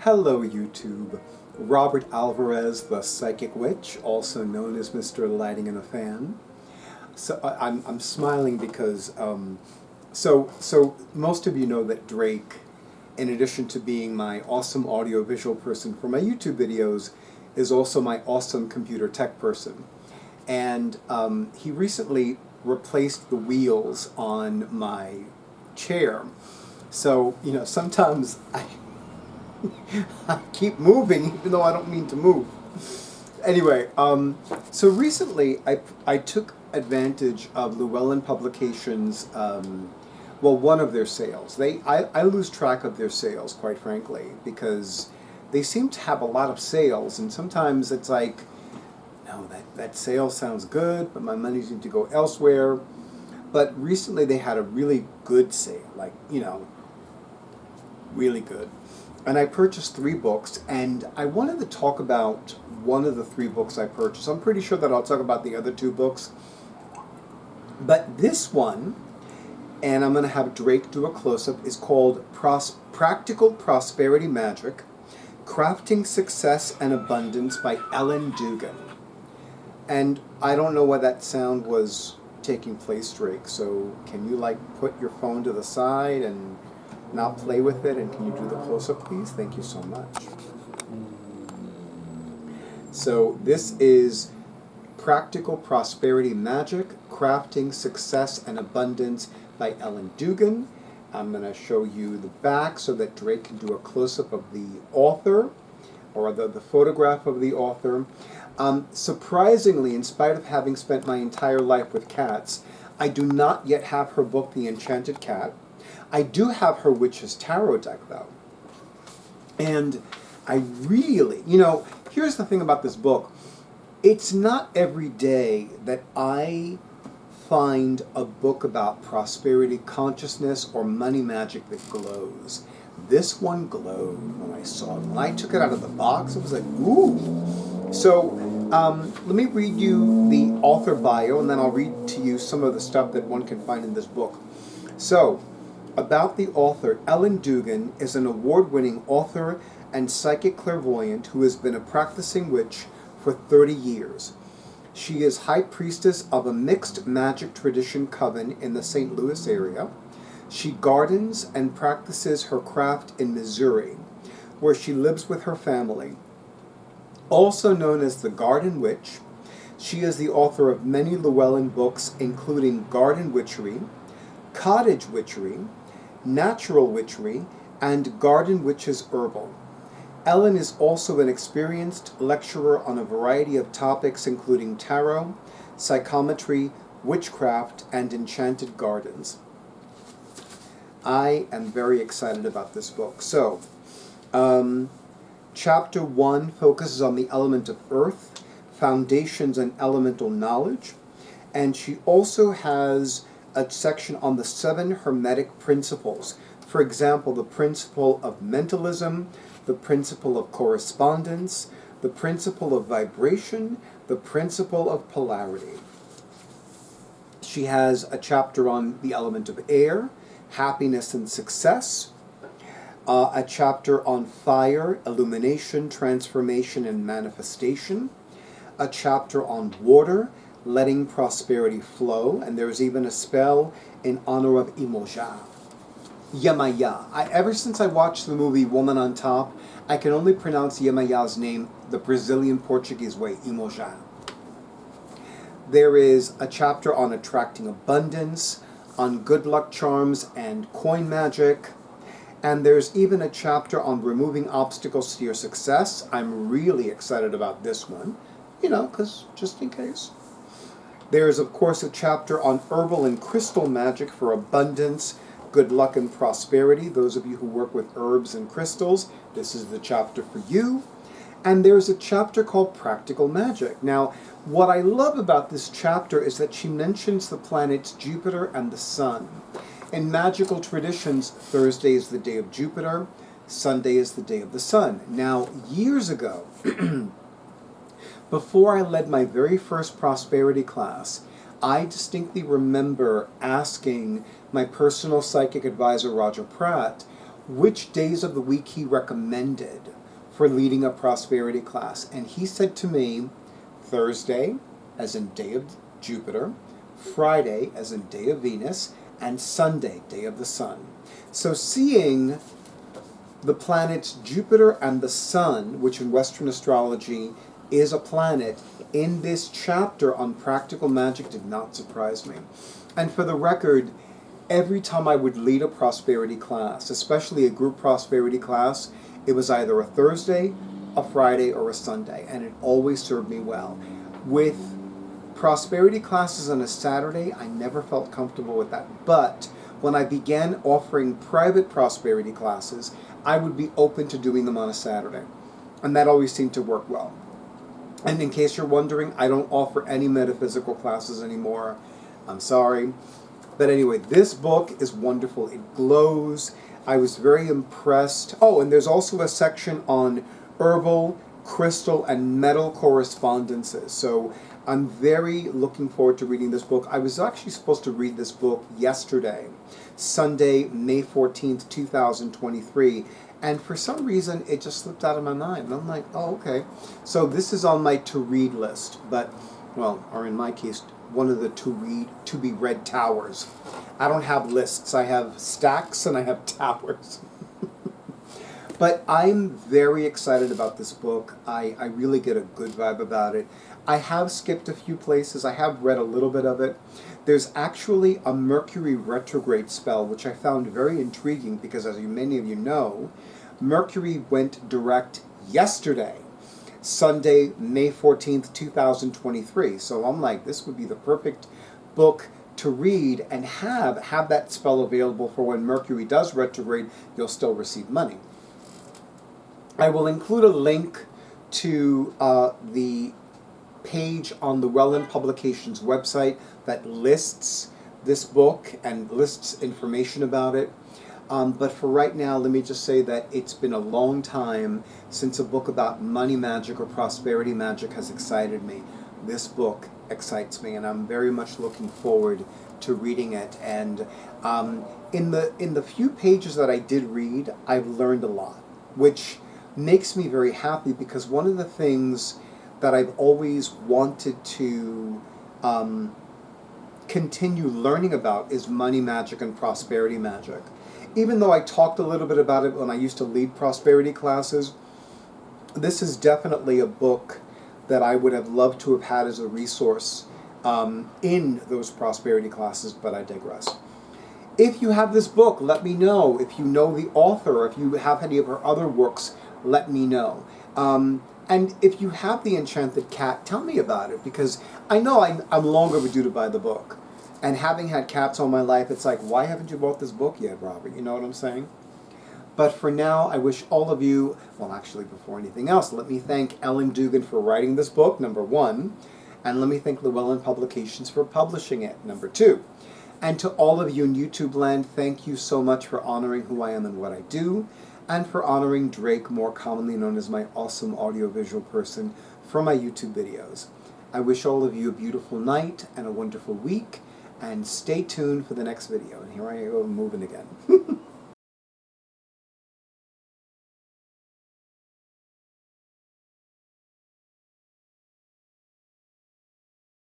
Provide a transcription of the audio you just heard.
Hello YouTube. Robert Alvarez, the Psychic Witch, also known as Mr. Lighting in a Fan. So I'm smiling because so most of you know that Drake, in addition to being my awesome audiovisual person for my YouTube videos, is also my awesome computer tech person. And he recently replaced the wheels on my chair. So, you know, sometimes I keep moving even though I don't mean to move. Anyway, so recently I took advantage of Llewellyn Publications, well, one of their sales. I lose track of their sales, quite frankly, because they seem to have a lot of sales, and sometimes it's like, no, that sale sounds good, but my money needs to go elsewhere. But recently they had a really good sale, like, you know, really good. And I purchased 3 books, and I wanted to talk about one of the 3 books I purchased. I'm pretty sure that I'll talk about the other 2 books. But this one, and I'm going to have Drake do a close-up, is called Practical Prosperity Magic, Crafting Success and Abundance by Llewellyn Dugan. And I don't know why that sound was taking place, Drake, so can you, like, put your phone to the side and not play with it, and can you do the close-up, please? Thank you so much. So this is Practical Prosperity Magic, Crafting Success and Abundance by Llewellyn Dugan. I'm going to show you the back so that Drake can do a close-up of the author, or the photograph of the author. Surprisingly, in spite of having spent my entire life with cats, I do not yet have her book, The Enchanted Cat. I do have her Witch's Tarot deck, though. And I really, you know, here's the thing about this book. It's not every day that I find a book about prosperity consciousness or money magic that glows. This one glowed when I saw it. When I took it out of the box, it was like, ooh. So let me read you the author bio, and then I'll read to you some of the stuff that one can find in this book. So, about the author, Llewellyn Dugan is an award-winning author and psychic clairvoyant who has been a practicing witch for 30 years. She is high priestess of a mixed magic tradition coven in the St. Louis area. She gardens and practices her craft in Missouri, where she lives with her family. Also known as the Garden Witch, she is the author of many Llewellyn books, including Garden Witchery, Cottage Witchery, Natural Witchery, and Garden Witches Herbal. Llewellyn is also an experienced lecturer on a variety of topics including tarot, psychometry, witchcraft, and enchanted gardens. I am very excited about this book. So, Chapter 1 focuses on the element of earth, foundations and elemental knowledge, and she also has a section on the 7 hermetic principles. For example, the principle of mentalism, the principle of correspondence, the principle of vibration, the principle of polarity. She has a chapter on the element of air, happiness and success, a chapter on fire, illumination, transformation, and manifestation, a chapter on water, letting prosperity flow, and there's even a spell in honor of Imoja. Yemaya. Ever since I watched the movie Woman on Top, I can only pronounce Yemaya's name the Brazilian Portuguese way, Imoja. There is a chapter on attracting abundance, on good luck charms and coin magic, and there's even a chapter on removing obstacles to your success. I'm really excited about this one, you know, because just in case. There is, of course, a chapter on herbal and crystal magic for abundance, good luck, and prosperity. Those of you who work with herbs and crystals, this is the chapter for you. And there's a chapter called Practical Magic. Now, what I love about this chapter is that she mentions the planets Jupiter and the Sun. In magical traditions, Thursday is the day of Jupiter, Sunday is the day of the Sun. Now, years ago, before I led my very first prosperity class, I distinctly remember asking my personal psychic advisor, Roger Pratt, which days of the week he recommended for leading a prosperity class. And he said to me, Thursday, as in day of Jupiter, Friday, as in day of Venus, and Sunday, day of the Sun. So seeing the planets Jupiter and the Sun, which in Western astrology is a planet, in this chapter on practical magic did not surprise me. And for the record, every time I would lead a prosperity class, especially a group prosperity class, it was either a Thursday, a Friday, or a Sunday, and it always served me well. With prosperity classes on a Saturday, I never felt comfortable with that. But when I began offering private prosperity classes, I would be open to doing them on a Saturday. And that always seemed to work well. And in case you're wondering, I don't offer any metaphysical classes anymore. I'm sorry. But anyway, this book is wonderful. It glows. I was very impressed. Oh, and there's also a section on herbal, crystal, and metal correspondences. So I'm very looking forward to reading this book. I was actually supposed to read this book yesterday, Sunday, May 14th, 2023. And for some reason, it just slipped out of my mind. And I'm like, oh, okay. So this is on my to-read list. But, well, or in my case, one of the to-be-read towers. I don't have lists. I have stacks and I have towers. But I'm very excited about this book. I really get a good vibe about it. I have skipped a few places. I have read a little bit of it. There's actually a Mercury retrograde spell, which I found very intriguing because, as many of you know, Mercury went direct yesterday, Sunday, May 14th, 2023. So I'm like, this would be the perfect book to read and have that spell available for when Mercury does retrograde, you'll still receive money. I will include a link to the page on the Llewellyn Publications website that lists this book and lists information about it. But for right now, let me just say that it's been a long time since a book about money magic or prosperity magic has excited me. This book excites me, and I'm very much looking forward to reading it. And in the few pages that I did read, I've learned a lot, which makes me very happy because one of the things that I've always wanted to continue learning about is money magic and prosperity magic. Even though I talked a little bit about it when I used to lead prosperity classes, this is definitely a book that I would have loved to have had as a resource in those prosperity classes, but I digress. If you have this book, let me know. If you know the author, if you have any of her other works, let me know. And if you have The Enchanted Cat, tell me about it, because I know I'm long overdue to buy the book. And having had cats all my life, it's like, why haven't you bought this book yet, Robert? You know what I'm saying? But for now, I wish all of you, well, actually, before anything else, let me thank Ellen Dugan for writing this book, number one. And let me thank Llewellyn Publications for publishing it, number two. And to all of you in YouTube land, thank you so much for honoring who I am and what I do, and for honoring Drake, more commonly known as my awesome audiovisual person, for my YouTube videos. I wish all of you a beautiful night and a wonderful week, and stay tuned for the next video. And here I go moving again.